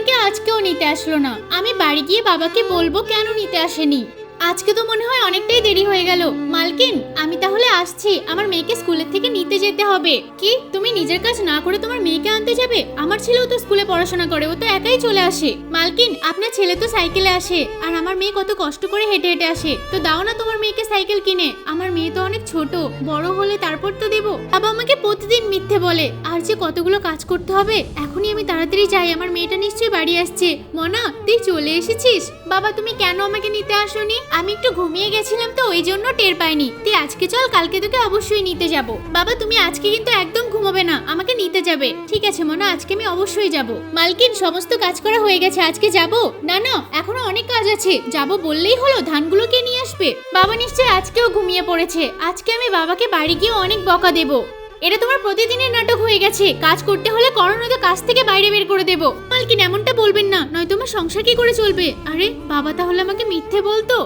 আমাকে আজকেও নিতে আসলো না। আমি বাড়ি গিয়ে বাবাকে বলবো কেন নিতে আসেনি। আজকে তো মনে হয় অনেকটাই দেরি হয়ে গেল। মালকিন, আমি তাহলে আসছি, আমার মেয়েকে স্কুলের থেকে নিতে যেতে হবে। কি, তুমি নিজের কাজ না করে তোমার মেয়েকে আনতে যাবে? আমার ছেলেও তো স্কুলে পড়াশোনা করে, ও তো একাই চলে আসে। মালকিন, আপনার ছেলে তো সাইকেলে আসে, আর আমার মেয়ে কত কষ্ট করে হেঁটে হেঁটে আসে। তো দাও না তোমার মেয়েকে সাইকেল কিনে। আমার মেয়ে তো অনেক ছোট, বড় হলে তারপর তো দেবো। বাবা আমাকে প্রতিদিন মিথ্যে বলে, আর যে কতগুলো কাজ করতে হবে। এখনই আমি তাড়াতাড়ি যাই, আমার মেয়েটা নিশ্চয়ই বাড়ি আসছে। মনা, তুই চলে এসেছিস? বাবা, তুমি কেন আমাকে নিতে আসোনি? আমি একটু ঘুমিয়ে গেছিলাম তো, ওই জন্য টের পাইনি। তুই আজকে চল, কালকে তোকে অবশ্যই নিতে যাব। বাবা, তুমি আজকে কিন্তু একদম ঘুমাবে না, আমাকে নিতে যাবে। ঠিক আছে মনা, আজকে আমি অবশ্যই যাব। মালকিন, সমস্ত কাজ করা হয়ে গেছে, আজকে যাব? না না, এখনো অনেক কাজ আছে। যাব বললেই হলো, ধানগুলো কে নিয়ে আসবে? বাবা নিশ্চয়ই আজকেও ঘুমিয়ে পড়েছে। আজকে আমি বাবাকে বাড়ি গিয়ে অনেক বকা দেব। এটা তোমার প্রতিদিনের নাটক হয়ে গেছে। কাজ করতে হলে করো, নয়তো কাজ থেকে বাইরে বের করে দেবো। মালকিন, এমনটা বলবেন না, নয়তো আমার সংসার কি করে চলবে? আরে বাবা তাহলে আমাকে মিথ্যে বলতো।